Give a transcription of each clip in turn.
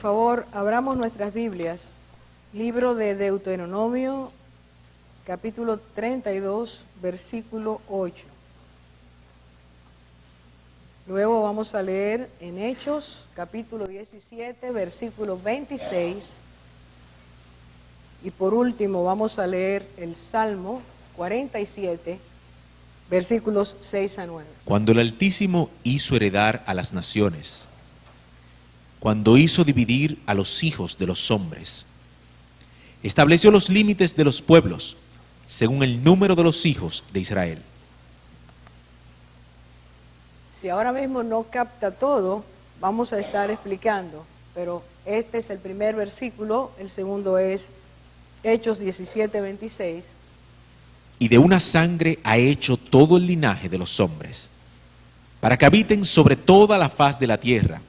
favor, abramos nuestras Biblias. Libro de Deuteronomio, capítulo 32, versículo 8. Luego vamos a leer en Hechos, capítulo 17, versículo 26. Y por último vamos a leer el Salmo 47, versículos 6 a 9. Cuando el Altísimo hizo heredar a las naciones, cuando hizo dividir a los hijos de los hombres, estableció los límites de los pueblos según el número de los hijos de Israel. Si ahora mismo no capta todo, vamos a estar explicando, pero este es el primer versículo, el segundo es Hechos 17, 26. Y de una sangre ha hecho todo el linaje de los hombres, para que habiten sobre toda la faz de la tierra,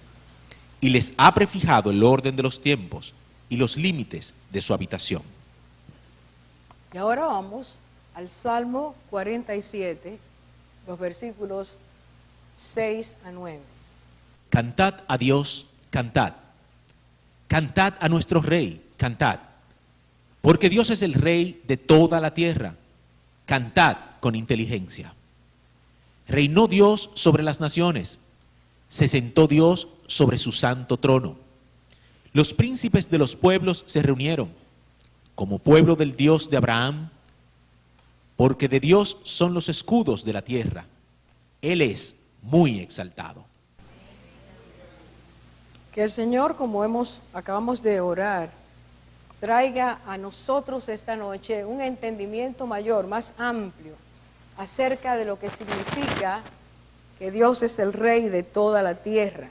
y les ha prefijado el orden de los tiempos y los límites de su habitación. Y ahora vamos al Salmo 47, los versículos 6 a 9. Cantad a Dios, cantad. Cantad a nuestro Rey, cantad. Porque Dios es el Rey de toda la tierra. Cantad con inteligencia. Reinó Dios sobre las naciones. Se sentó Dios sobre su santo trono. Los príncipes de los pueblos se reunieron como pueblo del Dios de Abraham, porque de Dios son los escudos de la tierra. Él es muy exaltado. Que el Señor, como acabamos de orar, traiga a nosotros esta noche un entendimiento mayor, más amplio, acerca de lo que significa que Dios es el Rey de toda la tierra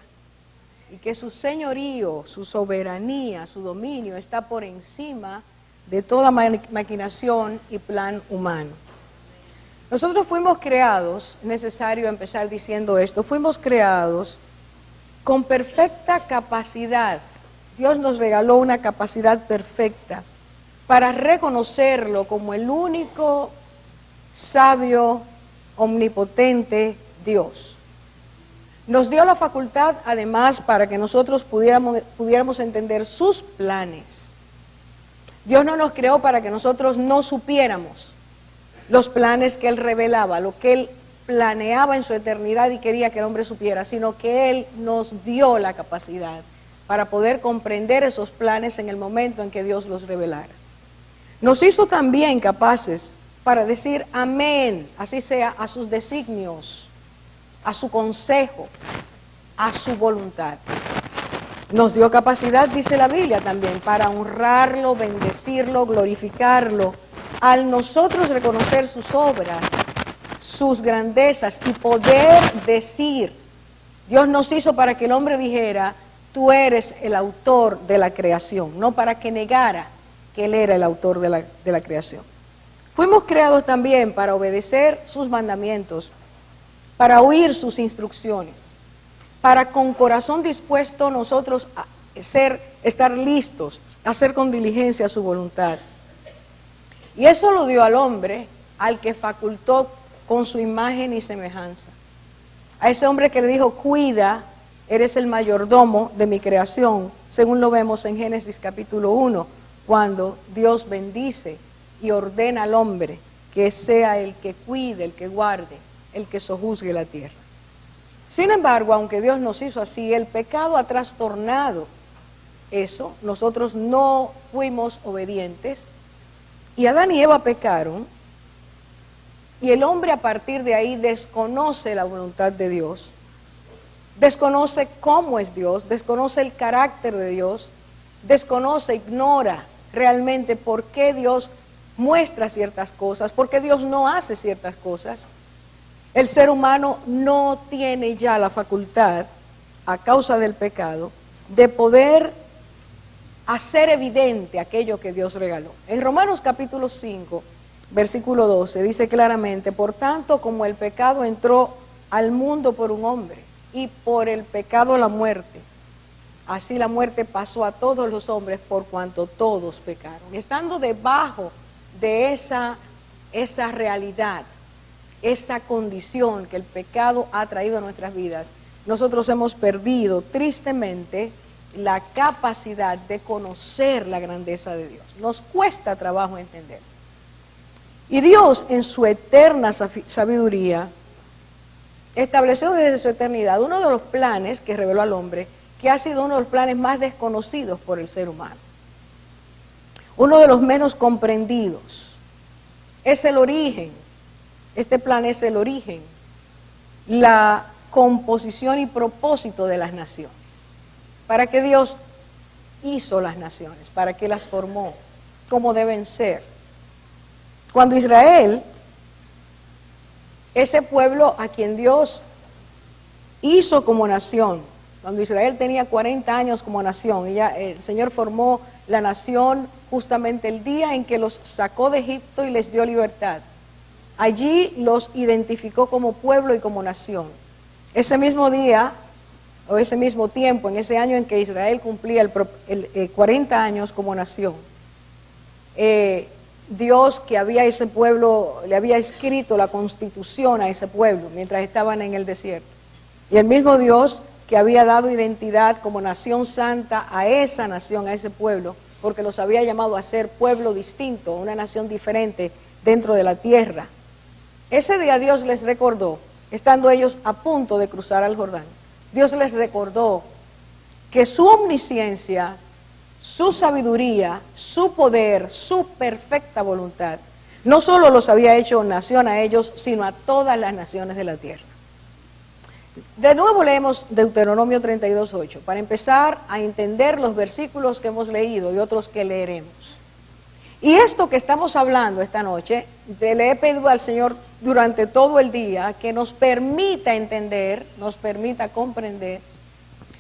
y que su señorío, su soberanía, su dominio está por encima de toda maquinación y plan humano. Nosotros fuimos creados, es necesario empezar diciendo esto, fuimos creados con perfecta capacidad. Dios nos regaló una capacidad perfecta para reconocerlo como el único sabio, omnipotente Dios. Nos dio la facultad, además, para que nosotros pudiéramos entender sus planes. Dios no nos creó para que nosotros no supiéramos los planes que Él revelaba, lo que Él planeaba en su eternidad y quería que el hombre supiera, sino que Él nos dio la capacidad para poder comprender esos planes en el momento en que Dios los revelara. Nos hizo también capaces para decir amén, así sea, a sus designios, a su consejo, a su voluntad. Nos dio capacidad, dice la Biblia también, para honrarlo, bendecirlo, glorificarlo, al nosotros reconocer sus obras, sus grandezas y poder decir. Dios nos hizo para que el hombre dijera, tú eres el autor de la creación, no para que negara que Él era el autor de la creación. Fuimos creados también para obedecer sus mandamientos, para oír sus instrucciones, para con corazón dispuesto nosotros estar listos, hacer con diligencia su voluntad. Y eso lo dio al hombre, al que facultó con su imagen y semejanza. A ese hombre que le dijo, cuida, eres el mayordomo de mi creación, según lo vemos en Génesis capítulo 1, cuando Dios bendice y ordena al hombre que sea el que cuide, el que guarde, el que sojuzgue la tierra. Sin embargo, aunque Dios nos hizo así, el pecado ha trastornado eso. Nosotros no fuimos obedientes y Adán y Eva pecaron y el hombre a partir de ahí desconoce la voluntad de Dios, desconoce cómo es Dios, desconoce el carácter de Dios, desconoce, ignora realmente por qué Dios muestra ciertas cosas, por qué Dios no hace ciertas cosas. El ser humano no tiene ya la facultad, a causa del pecado, de poder hacer evidente aquello que Dios regaló. En Romanos capítulo 5, versículo 12, dice claramente, por tanto, como el pecado entró al mundo por un hombre, y por el pecado la muerte, así la muerte pasó a todos los hombres por cuanto todos pecaron. Estando debajo de esa realidad, esa condición que el pecado ha traído a nuestras vidas, nosotros hemos perdido tristemente la capacidad de conocer la grandeza de Dios. Nos cuesta trabajo entender. Y Dios, en su eterna sabiduría, estableció desde su eternidad uno de los planes que reveló al hombre, que ha sido uno de los planes más desconocidos por el ser humano. Uno de los menos comprendidos. Es el origen. Este plan es el origen, la composición y propósito de las naciones. ¿Para qué Dios hizo las naciones? ¿Para qué las formó? ¿Cómo deben ser? Cuando Israel, ese pueblo a quien Dios hizo como nación, cuando Israel tenía 40 años como nación, el Señor formó la nación justamente el día en que los sacó de Egipto y les dio libertad. Allí los identificó como pueblo y como nación. Ese mismo día, o ese mismo tiempo, en ese año en que Israel cumplía 40 años como nación, Dios que había ese pueblo, le había escrito la constitución a ese pueblo mientras estaban en el desierto. Y el mismo Dios que había dado identidad como nación santa a esa nación, a ese pueblo, porque los había llamado a ser pueblo distinto, una nación diferente dentro de la tierra. Ese día Dios les recordó, estando ellos a punto de cruzar al Jordán, Dios les recordó que su omnisciencia, su sabiduría, su poder, su perfecta voluntad, no solo los había hecho nación a ellos, sino a todas las naciones de la tierra. De nuevo leemos Deuteronomio 32:8, para empezar a entender los versículos que hemos leído y otros que leeremos. Y esto que estamos hablando esta noche, le he pedido al Señor durante todo el día que nos permita entender, nos permita comprender,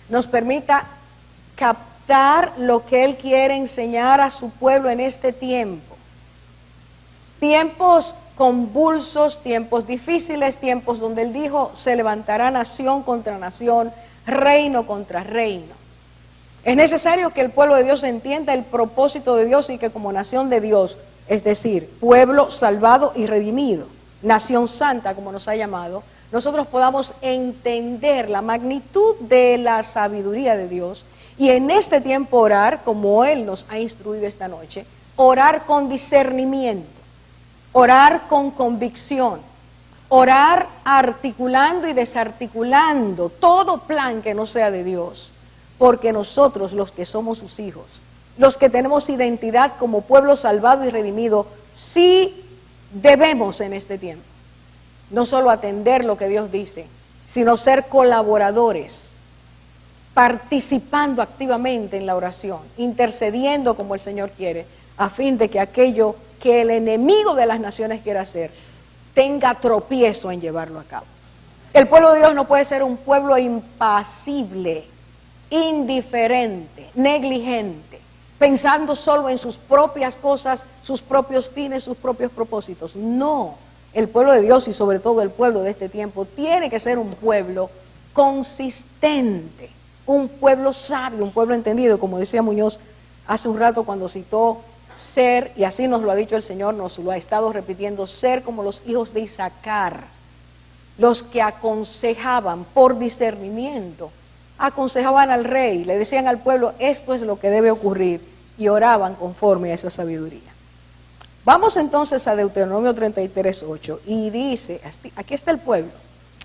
nos permita captar lo que Él quiere enseñar a su pueblo en este tiempo. Tiempos convulsos, tiempos difíciles, tiempos donde Él dijo, se levantará nación contra nación, reino contra reino. Es necesario que el pueblo de Dios entienda el propósito de Dios y que como nación de Dios, es decir, pueblo salvado y redimido, nación santa como nos ha llamado, nosotros podamos entender la magnitud de la sabiduría de Dios y en este tiempo orar, como Él nos ha instruido esta noche, orar con discernimiento, orar con convicción, orar articulando y desarticulando todo plan que no sea de Dios. Porque nosotros, los que somos sus hijos, los que tenemos identidad como pueblo salvado y redimido, sí debemos en este tiempo, no solo atender lo que Dios dice, sino ser colaboradores, participando activamente en la oración, intercediendo como el Señor quiere, a fin de que aquello que el enemigo de las naciones quiera hacer, tenga tropiezo en llevarlo a cabo. El pueblo de Dios no puede ser un pueblo impasible, indiferente, negligente, pensando solo en sus propias cosas, sus propios fines, sus propios propósitos. No, el pueblo de Dios y sobre todo el pueblo de este tiempo tiene que ser un pueblo consistente, un pueblo sabio, un pueblo entendido, como decía Muñoz hace un rato cuando citó ser, y así nos lo ha dicho el Señor, nos lo ha estado repitiendo, ser como los hijos de Isaacar, los que aconsejaban por discernimiento, aconsejaban al rey, le decían al pueblo, esto es lo que debe ocurrir, y oraban conforme a esa sabiduría. Vamos entonces a Deuteronomio 33:8, y dice, aquí está el pueblo,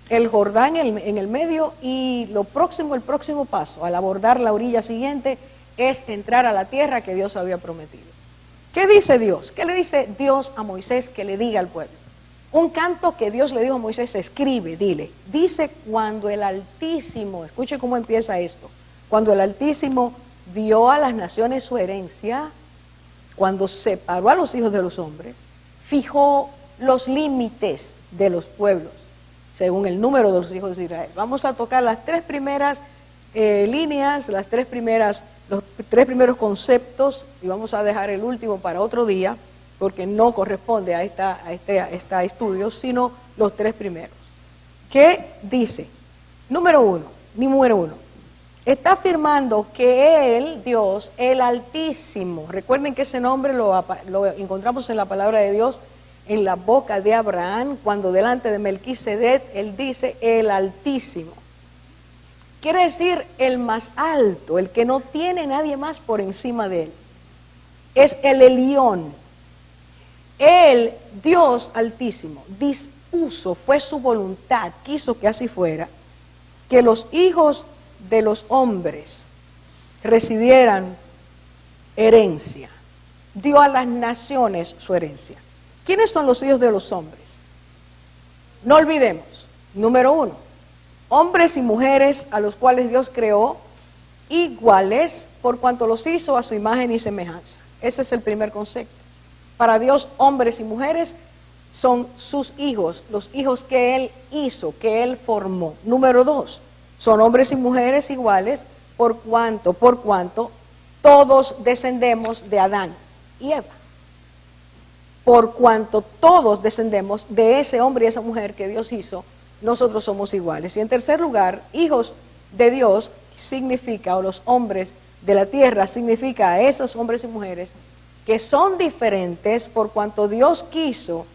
el Jordán en el medio, y el próximo paso, al abordar la orilla siguiente, es entrar a la tierra que Dios había prometido. ¿Qué dice Dios? ¿Qué le dice Dios a Moisés que le diga al pueblo? Un canto que Dios le dijo a Moisés, escribe, dile. Dice, cuando el Altísimo, escuche cómo empieza esto, cuando el Altísimo dio a las naciones su herencia, cuando separó a los hijos de los hombres, fijó los límites de los pueblos, según el número de los hijos de Israel. Vamos a tocar las tres primeras líneas, los tres primeros conceptos, y vamos a dejar el último para otro día, porque no corresponde a este estudio, sino los tres primeros. ¿Qué dice? Número uno, está afirmando que Él, Dios, el Altísimo, recuerden que ese nombre lo encontramos en la palabra de Dios, en la boca de Abraham, cuando delante de Melquisedec, Él dice el Altísimo. quiere decir el más alto, el que no tiene nadie más por encima de él. Es el Elión. El Dios Altísimo dispuso, fue su voluntad, quiso que así fuera, que los hijos de los hombres recibieran herencia. Dio a las naciones su herencia. ¿Quiénes son los hijos de los hombres? No olvidemos, número 1, hombres y mujeres a los cuales Dios creó iguales por cuanto los hizo a su imagen y semejanza. Ese es el primer concepto. Para Dios, hombres y mujeres son sus hijos, los hijos que Él hizo, que Él formó. Número 2, son hombres y mujeres iguales por cuanto todos descendemos de Adán y Eva. Por cuanto todos descendemos de ese hombre y esa mujer que Dios hizo, nosotros somos iguales. Y en tercer lugar, hijos de Dios significa, o los hombres de la tierra, significa a esos hombres y mujeres que son diferentes por cuanto Dios quiso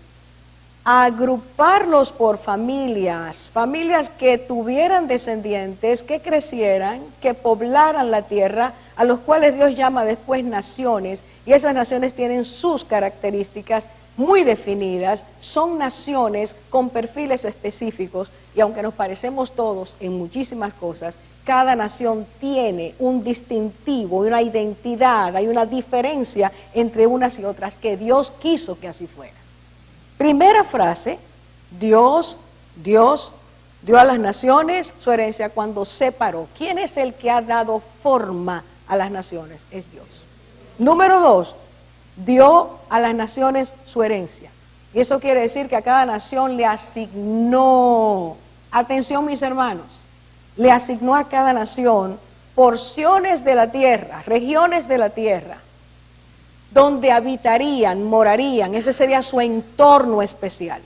agruparlos por familias, familias que tuvieran descendientes, que crecieran, que poblaran la tierra, a los cuales Dios llama después naciones, y esas naciones tienen sus características muy definidas, son naciones con perfiles específicos, y aunque nos parecemos todos en muchísimas cosas, cada nación tiene un distintivo, una identidad, hay una diferencia entre unas y otras que Dios quiso que así fuera. Primera frase, Dios dio a las naciones su herencia cuando separó. ¿Quién es el que ha dado forma a las naciones? Es Dios. Número 2, dio a las naciones su herencia. Y eso quiere decir que a cada nación le asignó, atención mis hermanos, le asignó a cada nación porciones de la tierra, regiones de la tierra, donde habitarían, morarían, ese sería su entorno especial.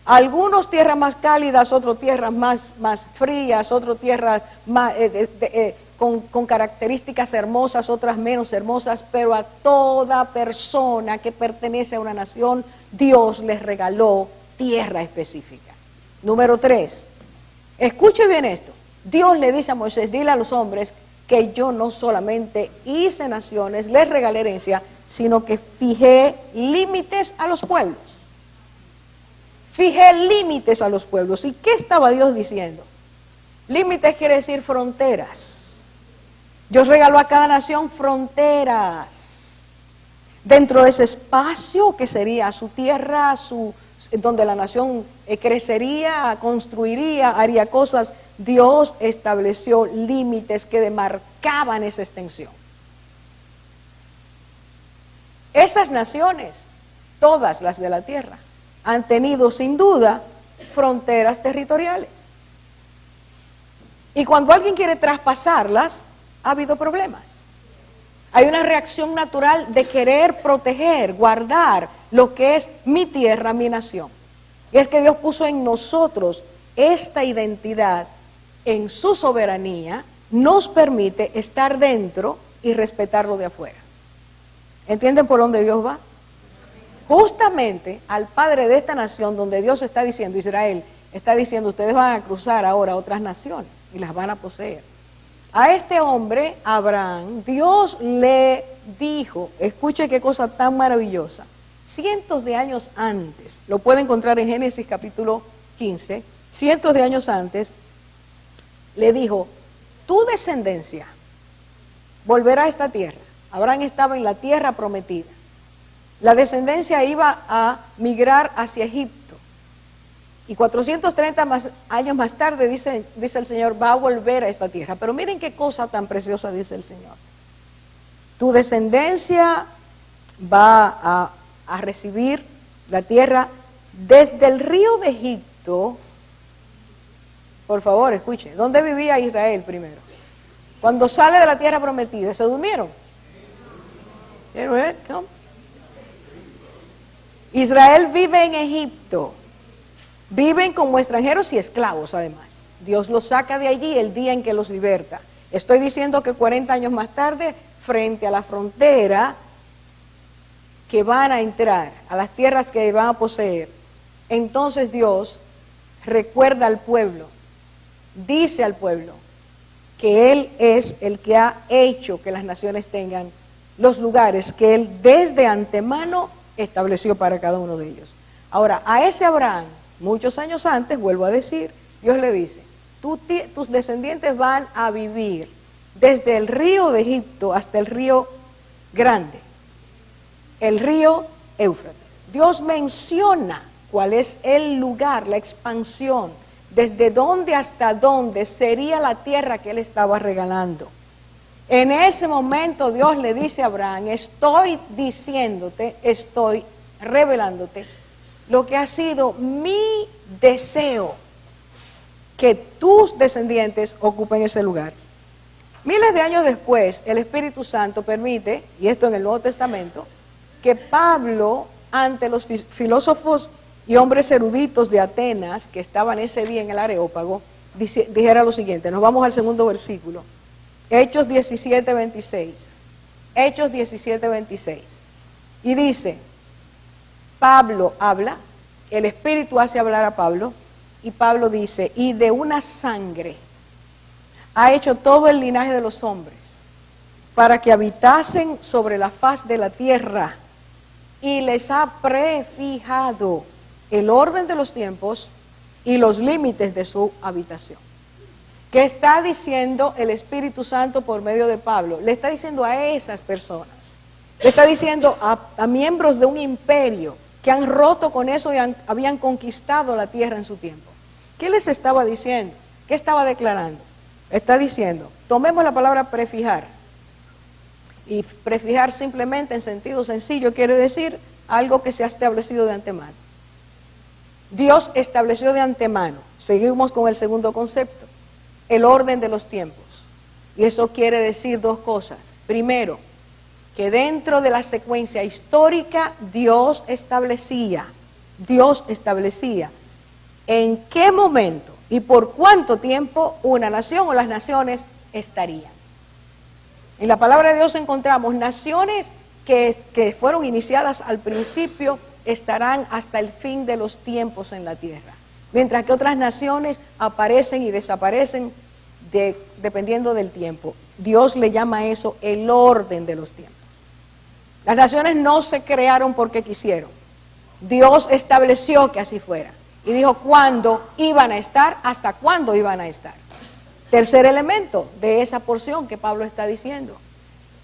Algunos tierras más cálidas, otras tierras más frías, otras tierras más, con características hermosas, otras menos hermosas, pero a toda persona que pertenece a una nación, Dios les regaló tierra específica. Número 3, escuche bien esto, Dios le dice a Moisés, dile a los hombres que yo no solamente hice naciones, les regalé herencia, sino que fijé límites a los pueblos. Fijé límites a los pueblos. ¿Y qué estaba Dios diciendo? Límites quiere decir fronteras. Dios regaló a cada nación fronteras. Dentro de ese espacio que sería su tierra, donde la nación crecería, construiría, haría cosas, Dios estableció límites que demarcaban esa extensión. Esas naciones, todas las de la tierra, han tenido sin duda fronteras territoriales. Y cuando alguien quiere traspasarlas, ha habido problemas. Hay una reacción natural de querer proteger, guardar lo que es mi tierra, mi nación. Y es que Dios puso en nosotros esta identidad, en su soberanía, nos permite estar dentro y respetarlo de afuera. ¿Entienden por dónde Dios va? Justamente al padre de esta nación, donde Dios está diciendo, Israel, está diciendo, ustedes van a cruzar ahora a otras naciones y las van a poseer. A este hombre, Abraham, Dios le dijo, escuche qué cosa tan maravillosa, cientos de años antes, lo puede encontrar en Génesis capítulo 15, cientos de años antes, le dijo, tu descendencia volverá a esta tierra. Abraham estaba en la tierra prometida. La descendencia iba a migrar hacia Egipto. Y 430 años más tarde, dice el Señor, va a volver a esta tierra. Pero miren qué cosa tan preciosa dice el Señor. Tu descendencia va a recibir la tierra desde el río de Egipto. Por favor, escuchen. ¿Dónde vivía Israel primero? Cuando sale de la tierra prometida, ¿se durmieron? Israel vive en Egipto. Viven como extranjeros y esclavos además. Dios los saca de allí el día en que los liberta. Estoy diciendo que 40 años más tarde, frente a la frontera que van a entrar, a las tierras que van a poseer, entonces Dios recuerda al pueblo, dice al pueblo, que Él es el que ha hecho que las naciones tengan los lugares que Él desde antemano estableció para cada uno de ellos. Ahora, a ese Abraham, muchos años antes, vuelvo a decir, Dios le dice, tus descendientes van a vivir desde el río de Egipto hasta el río grande, el río Éufrates. Dios menciona cuál es el lugar, la expansión, desde dónde hasta dónde sería la tierra que Él estaba regalando. En ese momento Dios le dice a Abraham, estoy diciéndote, estoy revelándote lo que ha sido mi deseo, que tus descendientes ocupen ese lugar. Miles de años después, el Espíritu Santo permite, y esto en el Nuevo Testamento, que Pablo, ante los filósofos y hombres eruditos de Atenas, que estaban ese día en el Areópago, dijera lo siguiente. Nos vamos al segundo versículo. Hechos 17, 26. Hechos 17, 26. Y dice, Pablo habla, el Espíritu hace hablar a Pablo, y Pablo dice, y de una sangre ha hecho todo el linaje de los hombres, para que habitasen sobre la faz de la tierra, y les ha prefijado el orden de los tiempos y los límites de su habitación. ¿Qué está diciendo el Espíritu Santo por medio de Pablo? Le está diciendo a esas personas, le está diciendo a miembros de un imperio que han roto con eso y habían conquistado la tierra en su tiempo. ¿Qué les estaba diciendo? ¿Qué estaba declarando? Está diciendo, tomemos la palabra prefijar. Y prefijar simplemente en sentido sencillo quiere decir algo que se ha establecido de antemano. Dios estableció de antemano, seguimos con el segundo concepto, el orden de los tiempos. Y eso quiere decir dos cosas. Primero, que dentro de la secuencia histórica Dios establecía en qué momento y por cuánto tiempo una nación o las naciones estarían. En la palabra de Dios encontramos naciones que fueron iniciadas al principio, estarán hasta el fin de los tiempos en la tierra, mientras que otras naciones aparecen y desaparecen dependiendo del tiempo. Dios le llama a eso el orden de los tiempos. Las naciones no se crearon porque quisieron. Dios estableció que así fuera y dijo cuándo iban a estar, hasta cuándo iban a estar. Tercer elemento de esa porción que Pablo está diciendo.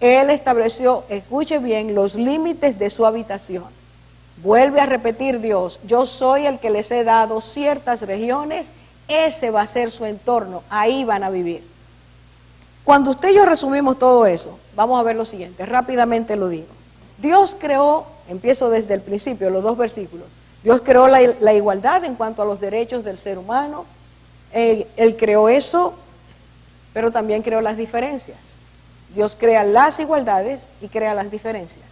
Él estableció, escuche bien, los límites de su habitación. Vuelve a repetir Dios, yo soy el que les he dado ciertas regiones, ese va a ser su entorno, ahí van a vivir. Cuando usted y yo resumimos todo eso, vamos a ver lo siguiente, rápidamente lo digo. Dios creó, empiezo desde el principio, los dos versículos, Dios creó la igualdad en cuanto a los derechos del ser humano, Él creó eso, pero también creó las diferencias. Dios crea las igualdades y crea las diferencias.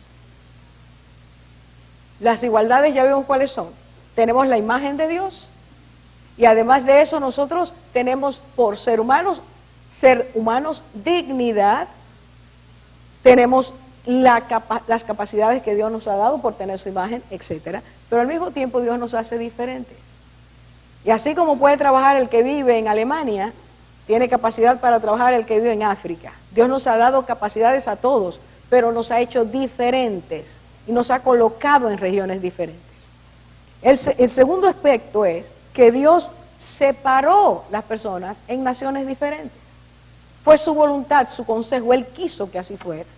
Las igualdades ya vemos cuáles son. Tenemos la imagen de Dios y además de eso nosotros tenemos por ser humanos dignidad, tenemos las capacidades que Dios nos ha dado por tener su imagen, etcétera. Pero al mismo tiempo Dios nos hace diferentes. Y así como puede trabajar el que vive en Alemania, tiene capacidad para trabajar el que vive en África. Dios nos ha dado capacidades a todos, pero nos ha hecho diferentes y nos ha colocado en regiones diferentes. El segundo aspecto es que Dios separó las personas en naciones diferentes. Fue su voluntad, su consejo, Él quiso que así fuera.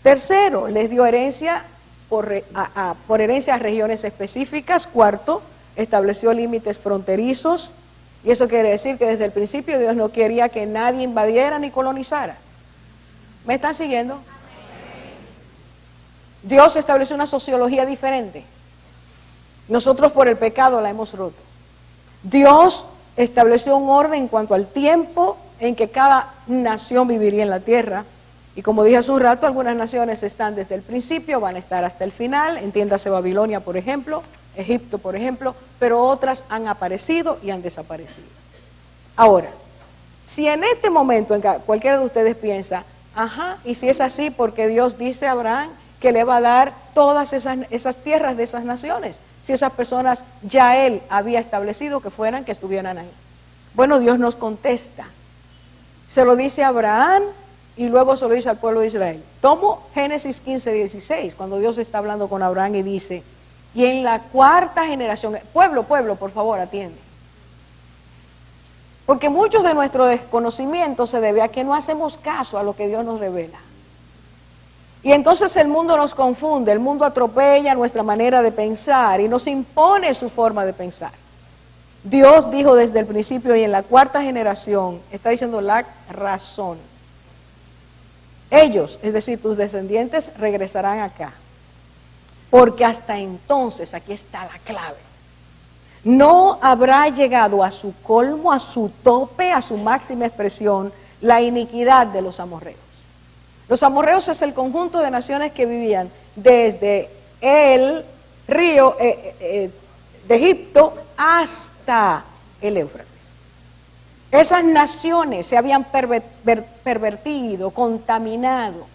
Tercero, les dio herencia por herencia a regiones específicas. Cuarto, estableció límites fronterizos. Y eso quiere decir que desde el principio Dios no quería que nadie invadiera ni colonizara. ¿Me están siguiendo? Dios estableció una sociología diferente. Nosotros por el pecado la hemos roto. Dios estableció un orden en cuanto al tiempo en que cada nación viviría en la tierra. Y como dije hace un rato, algunas naciones están desde el principio, van a estar hasta el final. Entiéndase Babilonia, por ejemplo, Egipto, por ejemplo, pero otras han aparecido y han desaparecido. Ahora, si en este momento en cualquiera de ustedes piensa, ajá, y si es así, porque Dios dice a Abraham que le va a dar todas esas tierras de esas naciones, si esas personas ya Él había establecido que estuvieran ahí. Bueno, Dios nos contesta Se lo dice a Abraham y luego se lo dice al pueblo de Israel. Tomo Génesis 15:16, cuando Dios está hablando con Abraham y dice, y en la cuarta generación, pueblo, por favor, atiende. Porque muchos de nuestro desconocimiento se debe a que no hacemos caso a lo que Dios nos revela. Y entonces el mundo nos confunde, el mundo atropella nuestra manera de pensar y nos impone su forma de pensar. Dios dijo desde el principio y en la cuarta generación, está diciendo la razón. Ellos, es decir, tus descendientes, regresarán acá. Porque hasta entonces, aquí está la clave, no habrá llegado a su colmo, a su tope, a su máxima expresión, la iniquidad de los amorreos. Los amorreos es el conjunto de naciones que vivían desde el río de Egipto hasta el Éufrates. Esas naciones se habían pervertido, contaminado.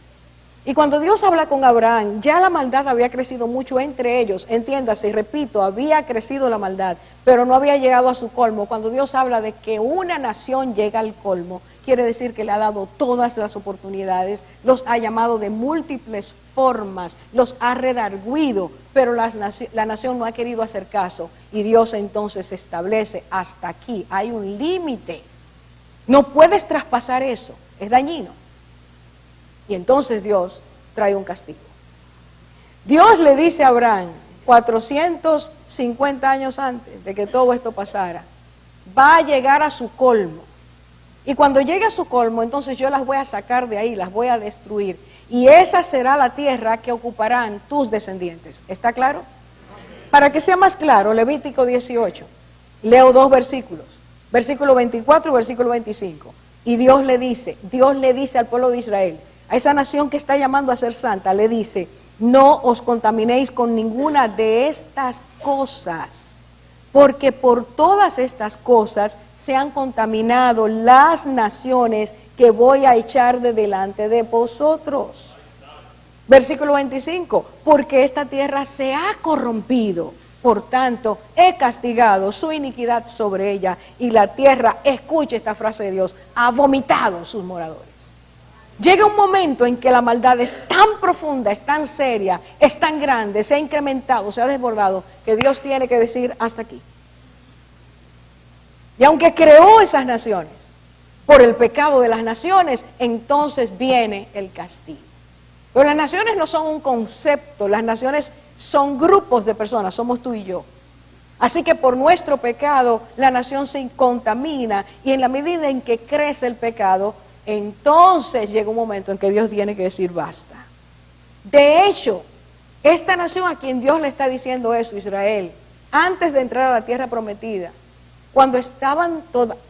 Y cuando Dios habla con Abraham, ya la maldad había crecido mucho entre ellos. Entiéndase, y repito, había crecido la maldad, pero no había llegado a su colmo. Cuando Dios habla de que una nación llega al colmo, quiere decir que le ha dado todas las oportunidades, los ha llamado de múltiples formas, los ha redarguido, pero la nación no ha querido hacer caso. Y Dios entonces establece hasta aquí, hay un límite. No puedes traspasar eso, es dañino. Y entonces Dios trae un castigo. Dios le dice a Abraham, 450 años antes de que todo esto pasara, va a llegar a su colmo. Y cuando llegue a su colmo, entonces yo las voy a sacar de ahí, las voy a destruir. Y esa será la tierra que ocuparán tus descendientes. ¿Está claro? Para que sea más claro, Levítico 18. Leo 2 versículos. Versículo 24 y versículo 25. Y Dios le dice al pueblo de Israel, a esa nación que está llamando a ser santa, le dice, no os contaminéis con ninguna de estas cosas, porque por todas estas cosas se han contaminado las naciones que voy a echar de delante de vosotros. Versículo 25, porque esta tierra se ha corrompido, por tanto he castigado su iniquidad sobre ella, y la tierra, escuche esta frase de Dios, ha vomitado sus moradores. Llega un momento en que la maldad es tan profunda, es tan seria, es tan grande, se ha incrementado, se ha desbordado, que Dios tiene que decir hasta aquí. Y aunque creó esas naciones, por el pecado de las naciones, entonces viene el castigo. Pero las naciones no son un concepto, las naciones son grupos de personas, somos tú y yo. Así que por nuestro pecado la nación se contamina, y en la medida en que crece el pecado, entonces llega un momento en que Dios tiene que decir basta. De hecho, esta nación a quien Dios le está diciendo eso, Israel, antes de entrar a la tierra prometida, cuando estaban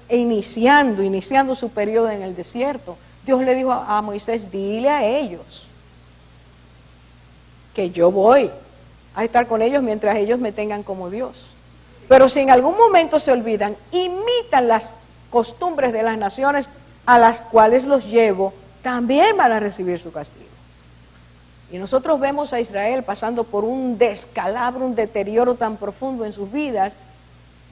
iniciando su periodo en el desierto, Dios le dijo a Moisés, dile a ellos que yo voy a estar con ellos mientras ellos me tengan como Dios. Pero si en algún momento se olvidan, imitan las costumbres de las naciones a las cuales los llevo, también van a recibir su castigo. Y nosotros vemos a Israel pasando por un descalabro, un deterioro tan profundo en sus vidas,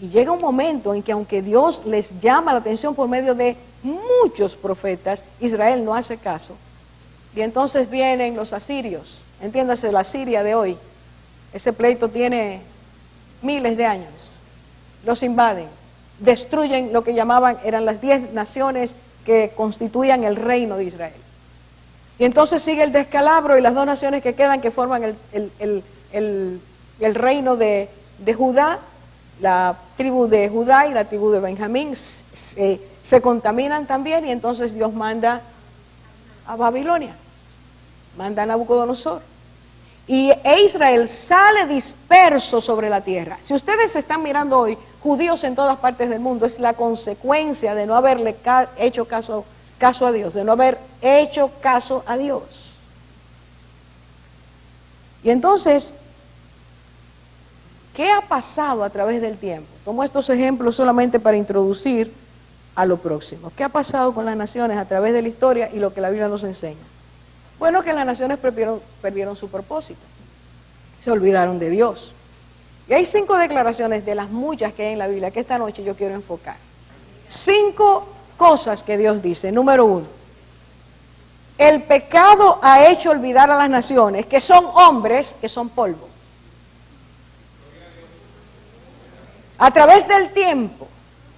y llega un momento en que aunque Dios les llama la atención por medio de muchos profetas, Israel no hace caso. Y entonces vienen los asirios, entiéndase, la Siria de hoy, ese pleito tiene miles de años, los invaden, destruyen lo que eran las 10 naciones que constituían el reino de Israel. Y entonces sigue el descalabro, y las 2 naciones que quedan, que forman el reino de Judá, la tribu de Judá y la tribu de Benjamín, se contaminan también, y entonces Dios manda a Babilonia, manda a Nabucodonosor. Y Israel sale disperso sobre la tierra. Si ustedes están mirando hoy, judíos en todas partes del mundo, es la consecuencia de no haberle hecho caso a Dios, de no haber hecho caso a Dios. Y entonces, ¿qué ha pasado a través del tiempo? Tomo estos ejemplos solamente para introducir a lo próximo. ¿Qué ha pasado con las naciones a través de la historia y lo que la Biblia nos enseña? Bueno, que las naciones perdieron su propósito, se olvidaron de Dios. Y hay 5 declaraciones de las muchas que hay en la Biblia que esta noche yo quiero enfocar. 5 cosas que Dios dice. Número 1, el pecado ha hecho olvidar a las naciones que son hombres, que son polvo. A través del tiempo,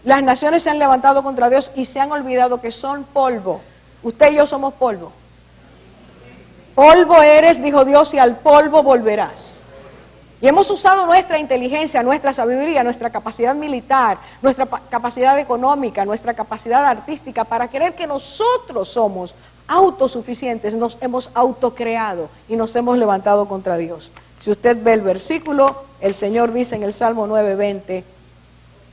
las naciones se han levantado contra Dios y se han olvidado que son polvo. Usted y yo somos polvo. Polvo eres, dijo Dios, y al polvo volverás. Y hemos usado nuestra inteligencia, nuestra sabiduría, nuestra capacidad militar, nuestra capacidad económica, nuestra capacidad artística para creer que nosotros somos autosuficientes. Nos hemos autocreado y nos hemos levantado contra Dios. Si usted ve el versículo, el Señor dice en el Salmo 9:20,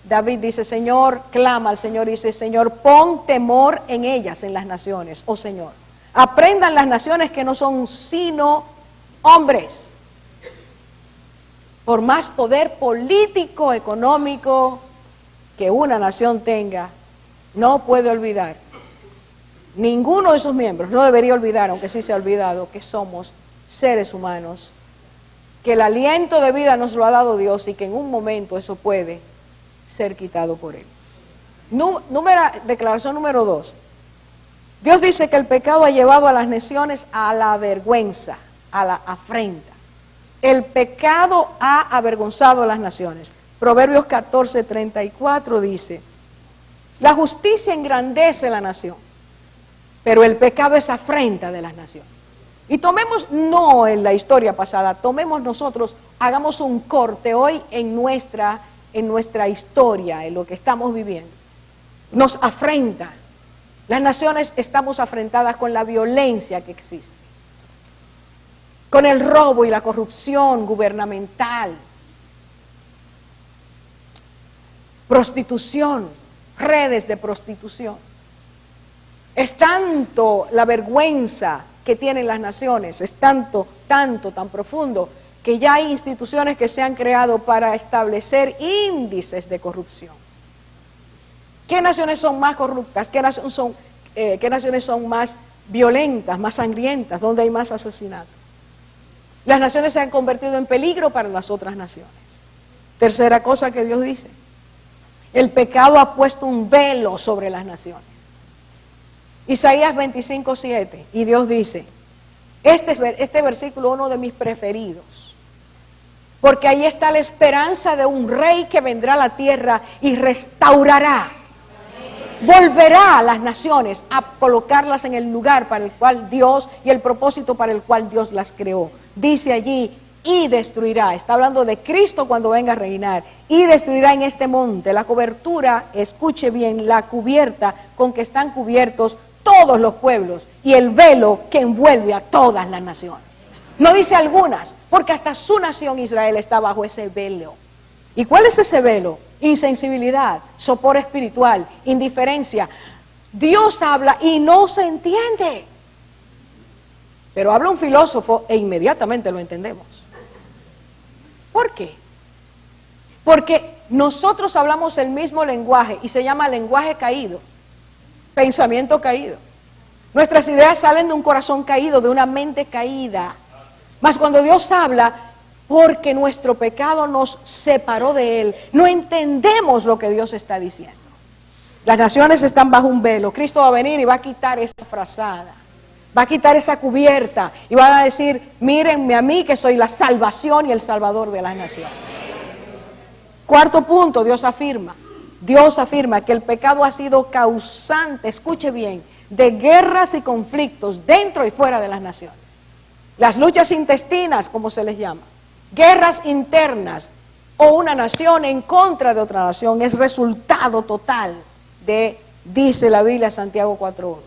David dice, Señor, clama al Señor, dice, Señor, pon temor en ellas, en las naciones, oh Señor. Aprendan las naciones que no son sino hombres. Por más poder político, económico que una nación tenga, no puede olvidar. Ninguno de sus miembros no debería olvidar, aunque sí se ha olvidado, que somos seres humanos, que el aliento de vida nos lo ha dado Dios y que en un momento eso puede ser quitado por Él. Declaración número 2. Dios dice que el pecado ha llevado a las naciones a la vergüenza, a la afrenta. El pecado ha avergonzado a las naciones. Proverbios 14:34 dice, la justicia engrandece la nación, pero el pecado es afrenta de las naciones. Y tomemos, no en la historia pasada, tomemos nosotros, hagamos un corte hoy en nuestra historia, en lo que estamos viviendo. Nos afrenta. Las naciones estamos afrentadas con la violencia que existe, con el robo y la corrupción gubernamental, prostitución, redes de prostitución. Es tanto la vergüenza que tienen las naciones, es tan profundo, que ya hay instituciones que se han creado para establecer índices de corrupción. ¿Qué naciones son más corruptas? ¿Qué naciones son más violentas, más sangrientas? ¿Dónde hay más asesinatos? Las naciones se han convertido en peligro para las otras naciones. Tercera cosa que Dios dice, el pecado ha puesto un velo sobre las naciones. Isaías 25:7, y Dios dice, este versículo uno de mis preferidos, porque ahí está la esperanza de un rey que vendrá a la tierra y restaurará, volverá a las naciones a colocarlas en el lugar para el cual Dios y el propósito para el cual Dios las creó. Dice allí, y destruirá, está hablando de Cristo cuando venga a reinar, y destruirá en este monte la cobertura, escuche bien, la cubierta con que están cubiertos todos los pueblos y el velo que envuelve a todas las naciones. No dice algunas, porque hasta su nación Israel está bajo ese velo. ¿Y cuál es ese velo? Insensibilidad, sopor espiritual, indiferencia. Dios habla y no se entiende. Pero habla un filósofo e inmediatamente lo entendemos. ¿Por qué? Porque nosotros hablamos el mismo lenguaje y se llama lenguaje caído, pensamiento caído. Nuestras ideas salen de un corazón caído, de una mente caída. Mas cuando Dios habla, porque nuestro pecado nos separó de Él, no entendemos lo que Dios está diciendo. Las naciones están bajo un velo. Cristo va a venir y va a quitar esa frazada, va a quitar esa cubierta y va a decir, mírenme a mí que soy la salvación y el salvador de las naciones. Cuarto punto, Dios afirma que el pecado ha sido causante, escuche bien, de guerras y conflictos dentro y fuera de las naciones. Las luchas intestinas, como se les llama, guerras internas o una nación en contra de otra nación, es resultado total de, dice la Biblia, Santiago 4:1.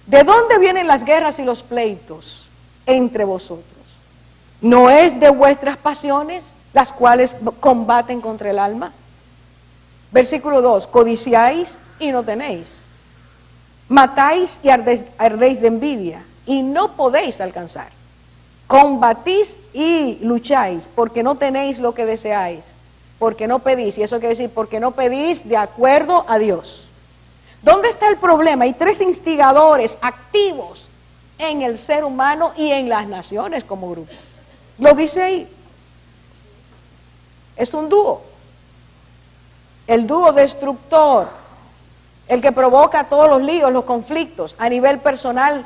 ¿De dónde vienen las guerras y los pleitos entre vosotros? ¿No es de vuestras pasiones las cuales combaten contra el alma? Versículo 2, codiciáis y no tenéis, matáis y ardéis de envidia y no podéis alcanzar. Combatís y lucháis porque no tenéis lo que deseáis, porque no pedís, y eso quiere decir porque no pedís de acuerdo a Dios. ¿Dónde está el problema? Hay tres instigadores activos en el ser humano y en las naciones como grupo. Lo dice ahí. Es un dúo. El dúo destructor el que provoca todos los líos, los conflictos a nivel personal,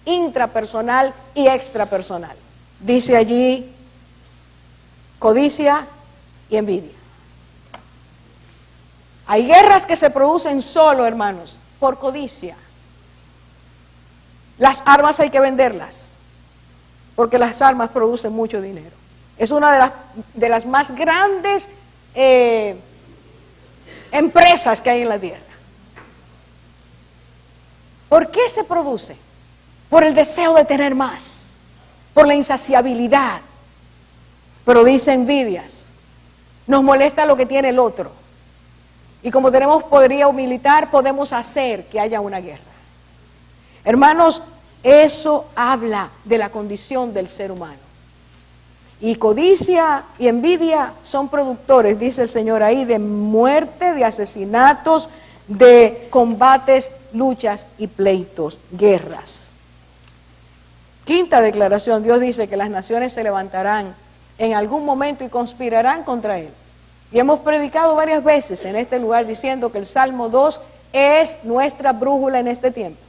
intrapersonal y extrapersonal. Dice allí codicia y envidia. Hay guerras que se producen solo, hermanos, por codicia. Las armas hay que venderlas, porque las armas producen mucho dinero. Es una de las más grandes empresas que hay en la tierra. ¿Por qué se produce? Por el deseo de tener más, por la insaciabilidad. Pero dice envidias, nos molesta lo que tiene el otro. Y como tenemos poderío militar, podemos hacer que haya una guerra. Hermanos, eso habla de la condición del ser humano. Y codicia y envidia son productores, dice el Señor ahí, de muerte, de asesinatos, de combates, luchas y pleitos, guerras. Quinta declaración, Dios dice que las naciones se levantarán en algún momento y conspirarán contra Él. Y hemos predicado varias veces en este lugar diciendo que el Salmo 2 es nuestra brújula en este tiempo.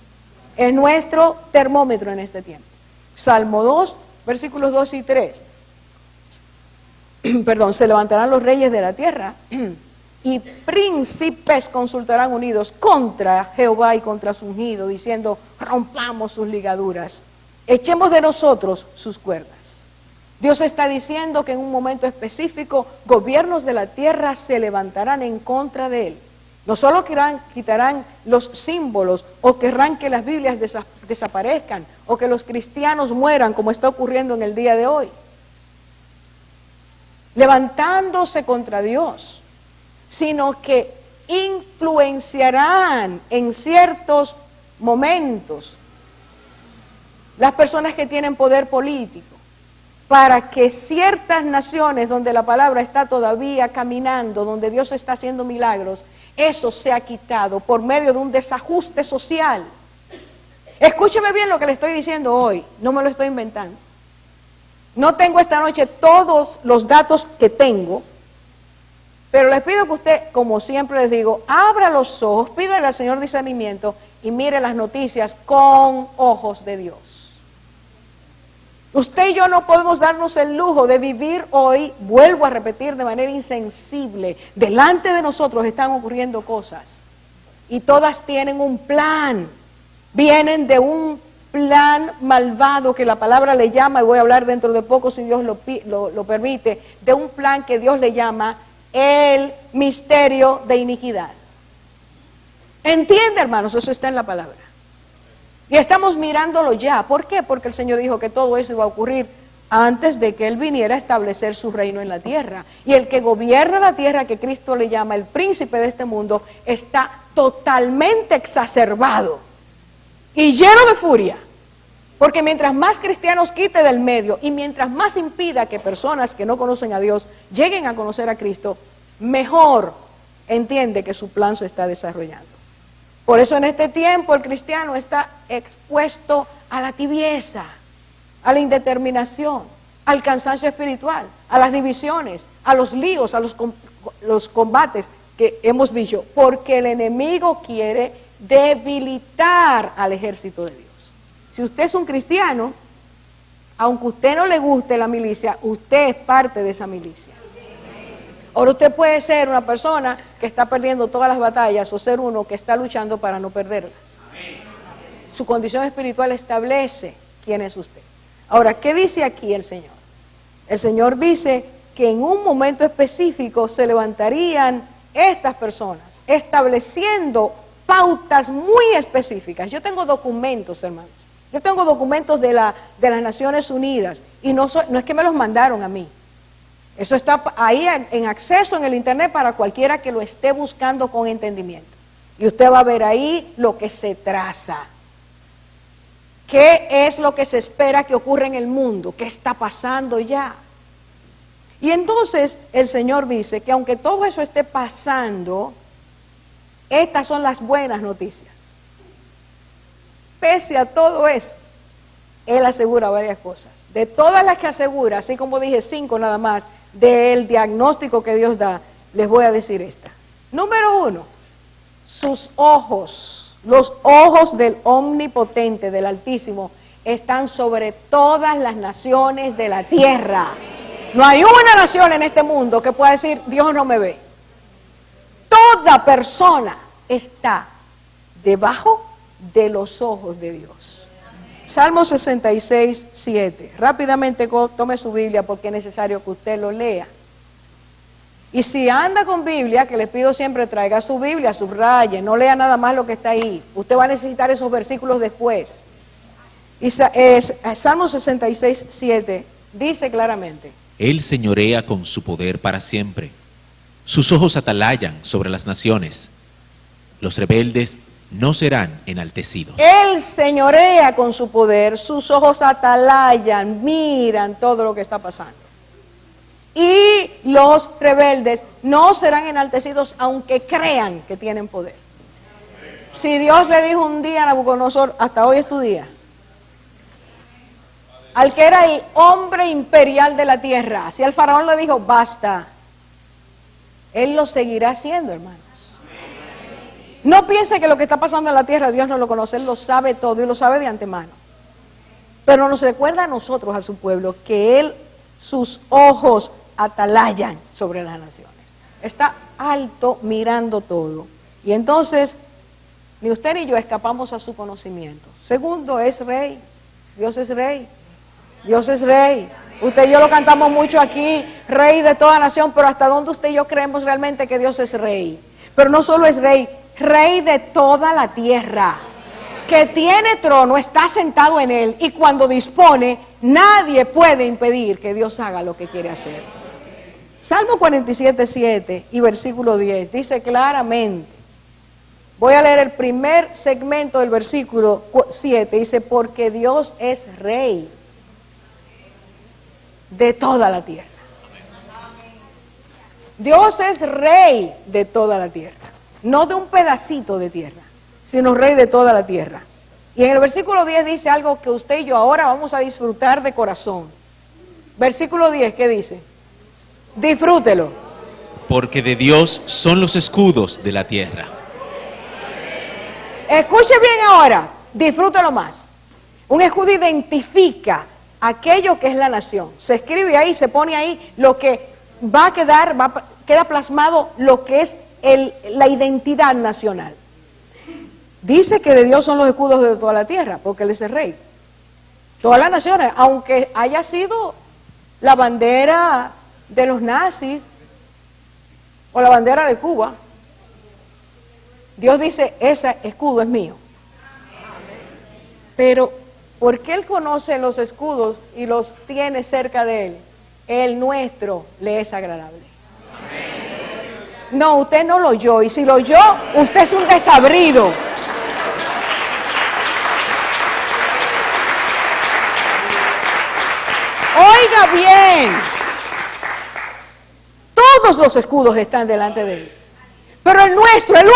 Es nuestro termómetro en este tiempo. Salmo 2, versículos 2 y 3. Perdón, se levantarán los reyes de la tierra y príncipes consultarán unidos contra Jehová y contra su ungido, diciendo, rompamos sus ligaduras, echemos de nosotros sus cuerdas. Dios está diciendo que en un momento específico gobiernos de la tierra se levantarán en contra de Él. No solo quitarán los símbolos o querrán que las Biblias desaparezcan o que los cristianos mueran como está ocurriendo en el día de hoy. Levantándose contra Dios, sino que influenciarán en ciertos momentos las personas que tienen poder político, para que ciertas naciones donde la palabra está todavía caminando, donde Dios está haciendo milagros, eso sea quitado por medio de un desajuste social. Escúcheme bien lo que le estoy diciendo hoy, no me lo estoy inventando. No tengo esta noche todos los datos que tengo, pero les pido que usted, como siempre les digo, abra los ojos, pídale al Señor discernimiento y mire las noticias con ojos de Dios. Usted y yo no podemos darnos el lujo de vivir hoy, vuelvo a repetir, de manera insensible. Delante de nosotros están ocurriendo cosas y todas tienen un plan, vienen de un plan malvado que la palabra le llama, y voy a hablar dentro de poco si Dios lo permite, de un plan que Dios le llama el misterio de iniquidad. ¿Entiende, hermanos? Eso está en la palabra. Y estamos mirándolo ya. ¿Por qué? Porque el Señor dijo que todo eso iba a ocurrir antes de que Él viniera a establecer su reino en la tierra. Y el que gobierna la tierra, que Cristo le llama el príncipe de este mundo, está totalmente exacerbado y lleno de furia. Porque mientras más cristianos quite del medio y mientras más impida que personas que no conocen a Dios lleguen a conocer a Cristo, mejor entiende que su plan se está desarrollando. Por eso en este tiempo el cristiano está expuesto a la tibieza, a la indeterminación, al cansancio espiritual, a las divisiones, a los líos, a los combates que hemos dicho, porque el enemigo quiere debilitar al ejército de Dios. Si usted es un cristiano, aunque a usted no le guste la milicia, usted es parte de esa milicia. Ahora usted puede ser una persona que está perdiendo todas las batallas o ser uno que está luchando para no perderlas. Su condición espiritual establece quién es usted. Ahora, ¿qué dice aquí el Señor? El Señor dice que en un momento específico se levantarían estas personas, estableciendo pautas muy específicas. Yo tengo documentos, hermanos. Yo tengo documentos de las Naciones Unidas y no es que me los mandaron a mí. Eso está ahí en acceso en el internet para cualquiera que lo esté buscando con entendimiento. Y usted va a ver ahí lo que se traza. ¿Qué es lo que se espera que ocurra en el mundo? ¿Qué está pasando ya? Y entonces el Señor dice que aunque todo eso esté pasando, estas son las buenas noticias. Pese a todo eso, Él asegura varias cosas. De todas las que asegura, así como dije 5 nada más, del diagnóstico que Dios da, les voy a decir esta. Número 1, sus ojos, los ojos del Omnipotente, del Altísimo, están sobre todas las naciones de la tierra. No hay una nación en este mundo que pueda decir, Dios no me ve. Toda persona está debajo de los ojos de Dios. Salmo 66, 7. Rápidamente tome su Biblia porque es necesario que usted lo lea. Y si anda con Biblia, que le pido siempre traiga su Biblia, subraye, no lea nada más lo que está ahí. Usted va a necesitar esos versículos después. Y Salmo 66, 7 dice claramente: Él señorea con su poder para siempre. Sus ojos atalayan sobre las naciones. Los rebeldes no serán enaltecidos. Él señorea con su poder, sus ojos atalayan, miran todo lo que está pasando. Y los rebeldes no serán enaltecidos aunque crean que tienen poder. Si Dios le dijo un día a Nabucodonosor, hasta hoy es tu día, al que era el hombre imperial de la tierra, si el faraón le dijo, basta, él lo seguirá haciendo, hermanos. No piense que lo que está pasando en la tierra Dios no lo conoce, Él lo sabe todo y lo sabe de antemano. Pero nos recuerda a nosotros, a su pueblo, que Él, sus ojos atalayan sobre las naciones. Está alto mirando todo. Y entonces, ni usted ni yo escapamos a su conocimiento. Segundo, es rey. Dios es rey. Dios es rey. Usted y yo lo cantamos mucho aquí, rey de toda nación, pero ¿hasta dónde usted y yo creemos realmente que Dios es rey? Pero no solo es rey, rey de toda la tierra, que tiene trono, está sentado en él, y cuando dispone, nadie puede impedir que Dios haga lo que quiere hacer. Salmo 47, 7 y versículo 10 dice claramente, voy a leer el primer segmento del versículo 7, dice, porque Dios es rey de toda la tierra. Dios es rey de toda la tierra, no de un pedacito de tierra, sino rey de toda la tierra. Y en el versículo 10 dice algo que usted y yo ahora vamos a disfrutar de corazón. Versículo 10, ¿qué dice? Disfrútelo. Porque de Dios son los escudos de la tierra. Escuche bien ahora, disfrútelo más. Un escudo identifica aquello que es la nación. Se escribe ahí, se pone ahí lo que va a quedar, queda plasmado lo que es la identidad nacional. Dice que de Dios son los escudos de toda la tierra, porque Él es el rey. Todas las naciones, aunque haya sido la bandera de los nazis o la bandera de Cuba, Dios dice, ese escudo es mío. Pero, ¿por qué Él conoce los escudos y los tiene cerca de Él? El nuestro le es agradable. No, usted no lo oyó, y si lo oyó, usted es un desabrido. Oiga bien, todos los escudos están delante de Él, pero el nuestro, el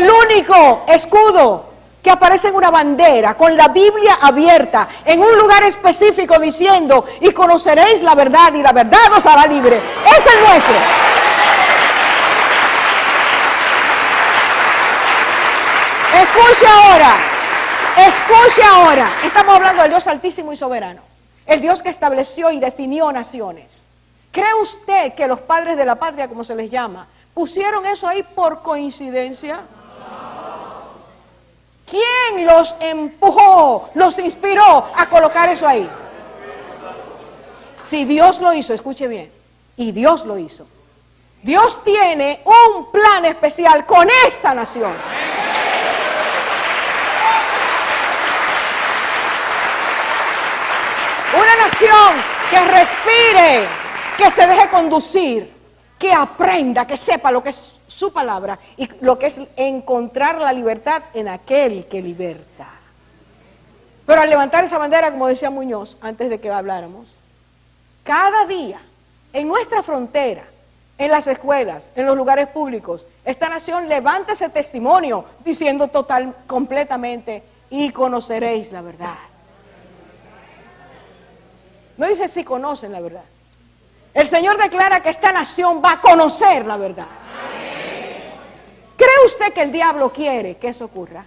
único escudo que aparece en una bandera, con la Biblia abierta, en un lugar específico diciendo, y conoceréis la verdad, y la verdad os hará libre, es el nuestro. Escuche ahora, estamos hablando del Dios altísimo y soberano, el Dios que estableció y definió naciones. ¿Cree usted que los padres de la patria, como se les llama, pusieron eso ahí por coincidencia? ¿Quién los empujó, los inspiró a colocar eso ahí? Si Dios lo hizo, escuche bien, y Dios lo hizo, Dios tiene un plan especial con esta nación. Una nación que respire, que se deje conducir, que aprenda, que sepa lo que es su palabra y lo que es encontrar la libertad en aquel que liberta. Pero al levantar esa bandera, como decía Muñoz antes de que habláramos, cada día en nuestra frontera, en las escuelas, en los lugares públicos, esta nación levanta ese testimonio diciendo completamente, y conoceréis la verdad. No dice si conocen la verdad. El Señor declara que esta nación va a conocer la verdad. usted que el diablo quiere que eso ocurra?